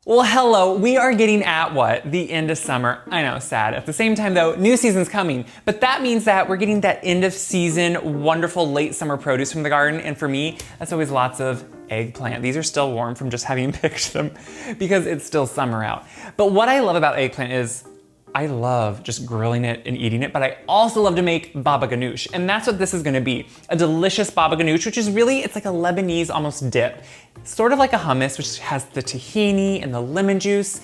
Well, hello, we are getting at what? The end of summer. I know, sad. At the same time though, new season's coming, but that means that we're getting that end of season, wonderful late summer produce from the garden. And for me, that's always lots of eggplant. These are still warm from just having picked them because it's still summer out. But what I love about eggplant is I love just grilling it and eating it, but I also love to make baba ganoush. And that's what this is gonna be. A delicious baba ganoush, which is really, it's like a Lebanese almost dip. Sort of like a hummus, which has the tahini and the lemon juice,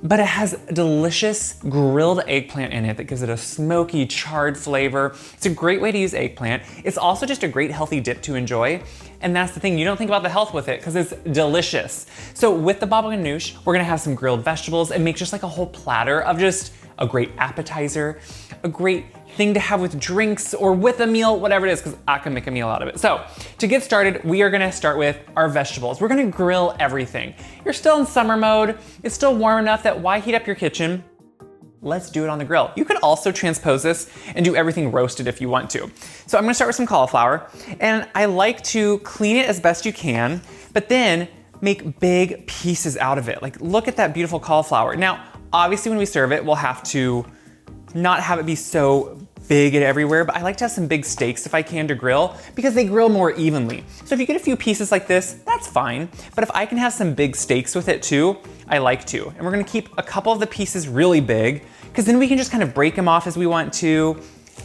but it has delicious grilled eggplant in it that gives it a smoky, charred flavor. It's a great way to use eggplant. It's also just a great healthy dip to enjoy. And that's the thing, you don't think about the health with it because it's delicious. So with the baba ganoush, we're gonna have some grilled vegetables and make just like a whole platter of just a great appetizer, a great thing to have with drinks or with a meal, whatever it is, because I can make a meal out of it. So to get started, we are gonna start with our vegetables. We're gonna grill everything. You're still in summer mode. It's still warm enough that why heat up your kitchen? Let's do it on the grill. You can also transpose this and do everything roasted if you want to. So I'm gonna start with some cauliflower, and I like to clean it as best you can, but then make big pieces out of it. Like, look at that beautiful cauliflower. Now, obviously when we serve it, we'll have to not have it be so big and everywhere, but I like to have some big steaks if I can to grill because they grill more evenly. So if you get a few pieces like this, that's fine. But if I can have some big steaks with it too, I like to. And we're gonna keep a couple of the pieces really big because then we can just kind of break them off as we want to.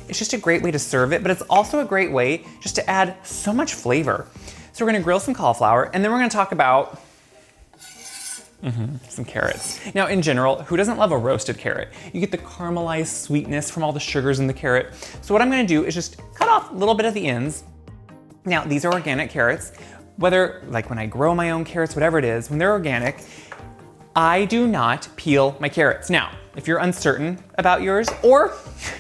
It's just a great way to serve it, but it's also a great way just to add so much flavor. So we're gonna grill some cauliflower and then we're gonna talk about some carrots. Now in general, who doesn't love a roasted carrot? You get the caramelized sweetness from all the sugars in the carrot. So what I'm gonna do is just cut off a little bit of the ends. Now these are organic carrots. Whether, like when I grow my own carrots, whatever it is, when they're organic, I do not peel my carrots. Now, if you're uncertain about yours, or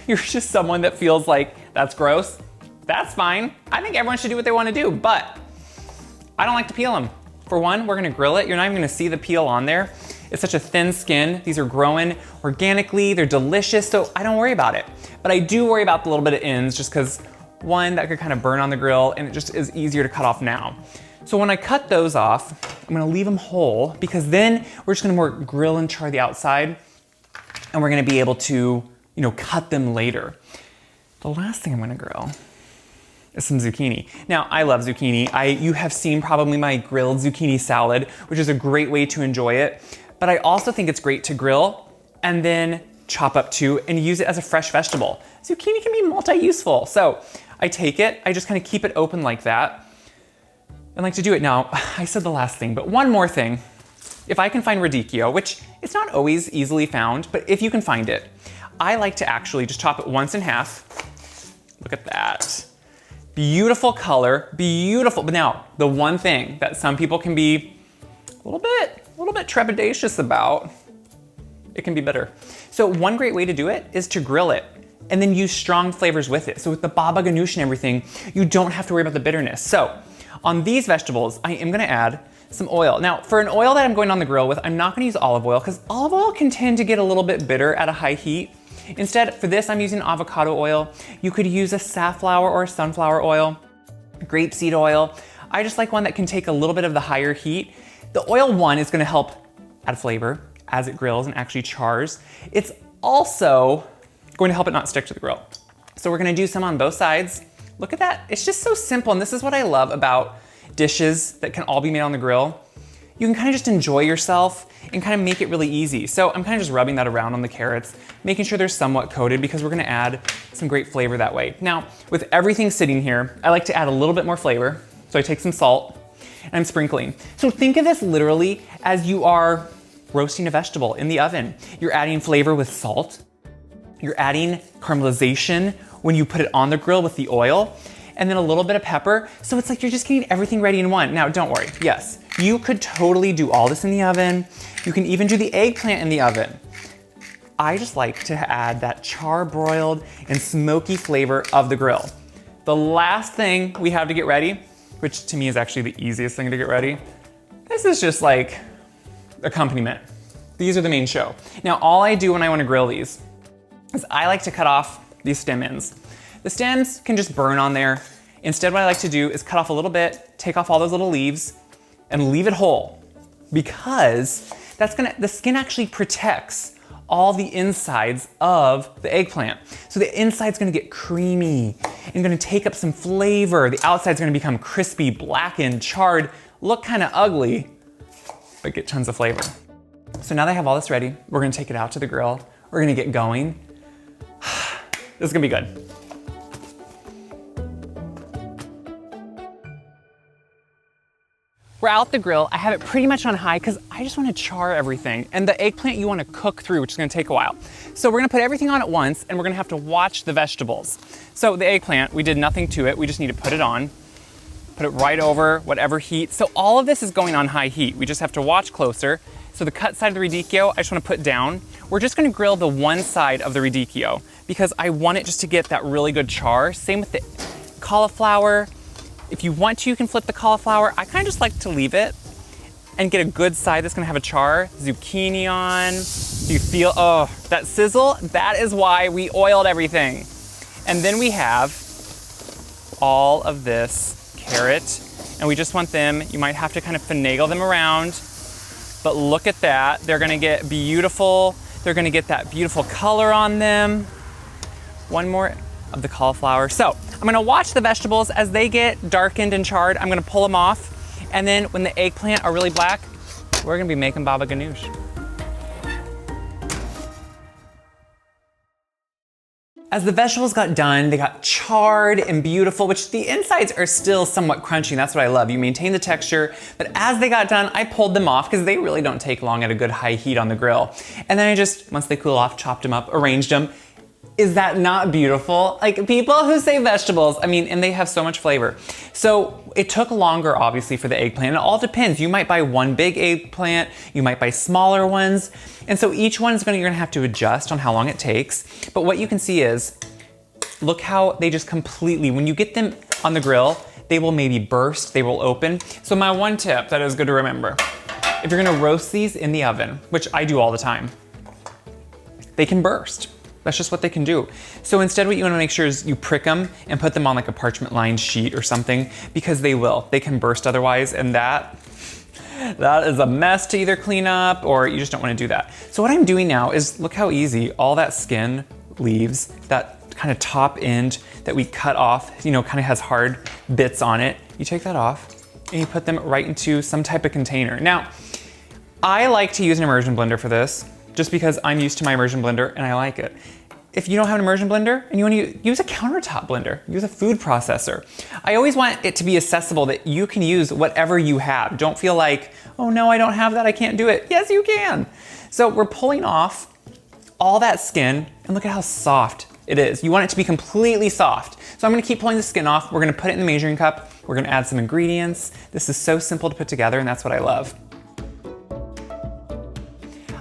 you're just someone that feels like that's gross, that's fine. I think everyone should do what they wanna do, but I don't like to peel them. For one, we're gonna grill it. You're not even gonna see the peel on there. It's such a thin skin. These are growing organically. They're delicious, so I don't worry about it. But I do worry about the little bit of ends just because one, that could kind of burn on the grill and it just is easier to cut off now. So when I cut those off, I'm gonna leave them whole because then we're just gonna more grill and char the outside and we're gonna be able to, cut them later. The last thing I'm gonna grill is some zucchini. Now, I love zucchini. You have seen probably my grilled zucchini salad, which is a great way to enjoy it. But I also think it's great to grill and then chop up too and use it as a fresh vegetable. Zucchini can be multi-useful. So I take it, I just kind of keep it open like that and like to do it. Now, I said the last thing, but one more thing. If I can find radicchio, which it's not always easily found, but if you can find it, I like to actually just chop it once in half. Look at that. Beautiful color, beautiful. But now, the one thing that some people can be a little bit trepidatious about, it can be bitter. So one great way to do it is to grill it and then use strong flavors with it. So with the baba ganoush and everything, you don't have to worry about the bitterness. So on these vegetables, I am gonna add some oil. Now, for an oil that I'm going on the grill with, I'm not gonna use olive oil because olive oil can tend to get a little bit bitter at a high heat. Instead, for this, I'm using avocado oil. You could use a safflower or a sunflower oil, grapeseed oil. I just like one that can take a little bit of the higher heat. The oil one is gonna help add flavor as it grills and actually chars. It's also going to help it not stick to the grill. So we're gonna do some on both sides. Look at that, it's just so simple. And this is what I love about dishes that can all be made on the grill. You can kind of just enjoy yourself and kind of make it really easy. So I'm kind of just rubbing that around on the carrots, making sure they're somewhat coated because we're gonna add some great flavor that way. Now, with everything sitting here, I like to add a little bit more flavor. So I take some salt and I'm sprinkling. So think of this literally as you are roasting a vegetable in the oven. You're adding flavor with salt. You're adding caramelization when you put it on the grill with the oil, and then a little bit of pepper. So it's like you're just getting everything ready in one. Now, don't worry, yes, you could totally do all this in the oven. You can even do the eggplant in the oven. I just like to add that char-broiled and smoky flavor of the grill. The last thing we have to get ready, which to me is actually the easiest thing to get ready, this is just like accompaniment. These are the main show. Now, all I do when I wanna grill these is I like to cut off these stem ends. The stems can just burn on there. Instead, what I like to do is cut off a little bit, take off all those little leaves, and leave it whole. Because the skin actually protects all the insides of the eggplant. So the inside's gonna get creamy and gonna take up some flavor. The outside's gonna become crispy, blackened, charred, look kind of ugly, but get tons of flavor. So now that I have all this ready, we're gonna take it out to the grill. We're gonna get going. This is gonna be good. We're out the grill. I have it pretty much on high because I just want to char everything. And the eggplant you want to cook through, which is going to take a while. So we're going to put everything on at once and we're going to have to watch the vegetables. So the eggplant, we did nothing to it. We just need to put it on, put it right over whatever heat. So all of this is going on high heat. We just have to watch closer. So the cut side of the radicchio, I just want to put down. We're just going to grill the one side of the radicchio because I want it just to get that really good char. Same with the cauliflower. If you want to, you can flip the cauliflower. I kind of just like to leave it and get a good side that's gonna have a char. Zucchini on. You feel, oh, that sizzle? That is why we oiled everything. And then we have all of this carrot, and we just want them, you might have to kind of finagle them around, but look at that. They're gonna get beautiful. They're gonna get that beautiful color on them. One more of the cauliflower. So I'm gonna watch the vegetables as they get darkened and charred. I'm gonna pull them off. And then when the eggplant are really black, we're gonna be making baba ganoush. As the vegetables got done, they got charred and beautiful, which the insides are still somewhat crunchy, and that's what I love. You maintain the texture, but as they got done, I pulled them off because they really don't take long at a good high heat on the grill. And then I just, once they cool off, chopped them up, arranged them. Is that not beautiful? Like, people who say vegetables, I mean, and they have so much flavor. So it took longer, obviously, for the eggplant. It all depends. You might buy one big eggplant, you might buy smaller ones. And so each one's you're gonna have to adjust on how long it takes. But what you can see is, look how they just completely, when you get them on the grill, they will maybe burst, they will open. So my one tip that is good to remember, if you're gonna roast these in the oven, which I do all the time, they can burst. That's just what they can do. So instead what you wanna make sure is you prick them and put them on like a parchment lined sheet or something, because they will. They can burst otherwise, and that is a mess to either clean up, or you just don't wanna do that. So what I'm doing now is, look how easy all that skin leaves, that kind of top end that we cut off, kind of has hard bits on it. You take that off and you put them right into some type of container. Now, I like to use an immersion blender for this, just because I'm used to my immersion blender and I like it. If you don't have an immersion blender and you want to use a countertop blender, use a food processor. I always want it to be accessible that you can use whatever you have. Don't feel like, oh no, I don't have that, I can't do it. Yes, you can. So we're pulling off all that skin, and look at how soft it is. You want it to be completely soft. So I'm gonna keep pulling the skin off. We're gonna put it in the measuring cup. We're gonna add some ingredients. This is so simple to put together, and that's what I love.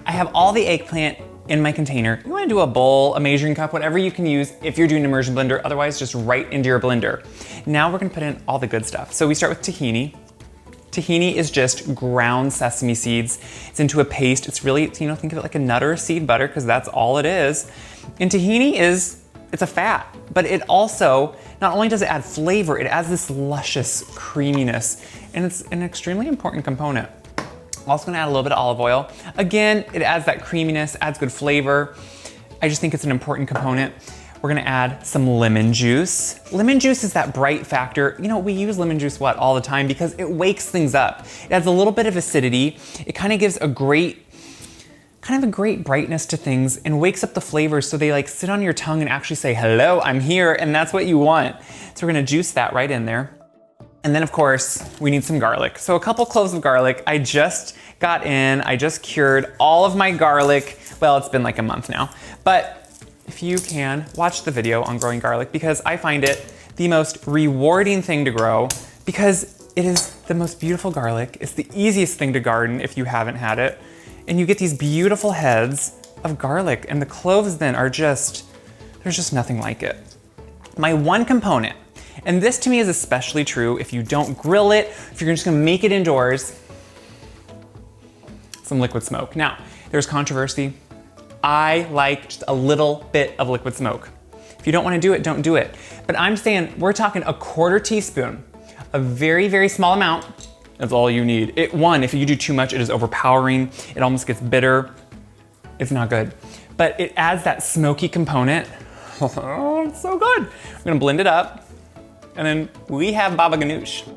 I have all the eggplant in my container. You wanna do a bowl, a measuring cup, whatever you can use if you're doing an immersion blender, otherwise just right into your blender. Now we're gonna put in all the good stuff. So we start with tahini. Tahini is just ground sesame seeds. It's into a paste. It's really, think of it like a nut or a seed butter, because that's all it is. And tahini it's a fat, but it also, not only does it add flavor, it adds this luscious creaminess, and it's an extremely important component. I'm also gonna add a little bit of olive oil. Again, it adds that creaminess, adds good flavor. I just think it's an important component. We're gonna add some lemon juice. Lemon juice is that bright factor. We use lemon juice all the time because it wakes things up. It adds a little bit of acidity. It kind of gives a great brightness to things and wakes up the flavors so they sit on your tongue and actually say, hello, I'm here, and that's what you want. So we're gonna juice that right in there. And then of course, we need some garlic. So a couple cloves of garlic. I just cured all of my garlic. Well, it's been like a month now, but if you can, watch the video on growing garlic, because I find it the most rewarding thing to grow, because it is the most beautiful garlic. It's the easiest thing to garden if you haven't had it. And you get these beautiful heads of garlic, and the cloves then are there's just nothing like it. My one component, and this to me is especially true if you don't grill it, if you're just gonna make it indoors, some liquid smoke. Now, there's controversy. I like just a little bit of liquid smoke. If you don't wanna do it, don't do it. But I'm saying, we're talking a 1/4 teaspoon, a very, very small amount, That's all you need. If you do too much, it is overpowering. It almost gets bitter. It's not good. But it adds that smoky component. Oh, it's so good. I'm gonna blend it up, and then we have baba ganoush.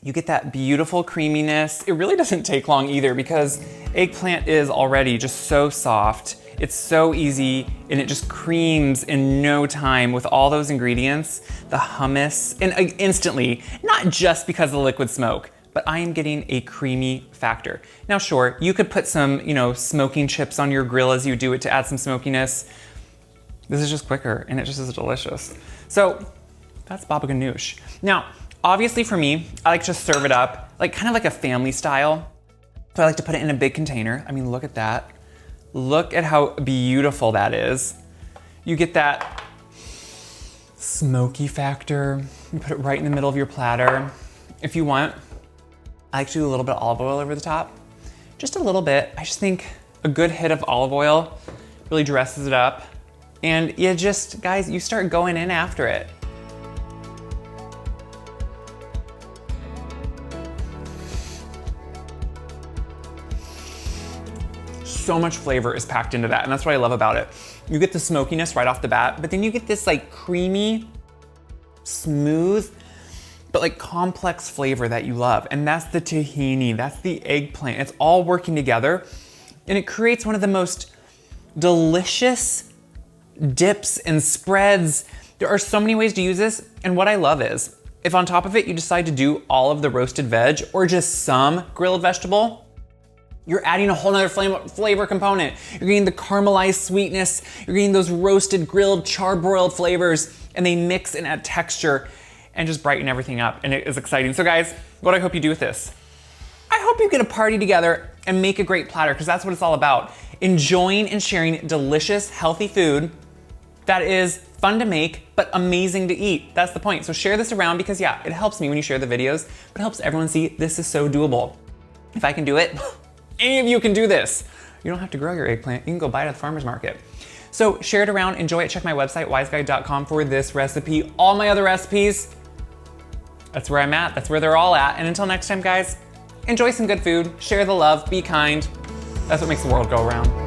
You get that beautiful creaminess. It really doesn't take long either because eggplant is already just so soft. It's so easy and it just creams in no time with all those ingredients, the hummus, and instantly, not just because of the liquid smoke, but I am getting a creamy factor. Now sure, you could put some, smoking chips on your grill as you do it to add some smokiness. This is just quicker and it just is delicious. So that's baba ganoush. Now, obviously for me, I like to serve it up kind of like a family style. So I like to put it in a big container. I mean, look at that. Look at how beautiful that is. You get that smoky factor. You put it right in the middle of your platter. If you want, I like to do a little bit of olive oil over the top. Just a little bit. I just think a good hit of olive oil really dresses it up. And guys, you start going in after it. So much flavor is packed into that, and that's what I love about it. You get the smokiness right off the bat, but then you get this creamy, smooth, but complex flavor that you love. And that's the tahini, that's the eggplant. It's all working together, and it creates one of the most delicious dips and spreads. There are so many ways to use this, and what I love is, if on top of it you decide to do all of the roasted veg or just some grilled vegetable, you're adding a whole nother flavor component. You're getting the caramelized sweetness, you're getting those roasted, grilled, charbroiled flavors, and they mix and add texture and just brighten everything up, and it is exciting. So guys, what I hope you do with this, I hope you get a party together and make a great platter, because that's what it's all about. Enjoying and sharing delicious, healthy food that is fun to make, but amazing to eat. That's the point. So share this around because it helps me when you share the videos, but it helps everyone see this is so doable. If I can do it, any of you can do this. You don't have to grow your eggplant. You can go buy it at the farmer's market. So share it around, enjoy it. Check my website, wiseguy.com, for this recipe. All my other recipes, that's where I'm at. That's where they're all at. And until next time, guys, enjoy some good food, share the love, be kind. That's what makes the world go around.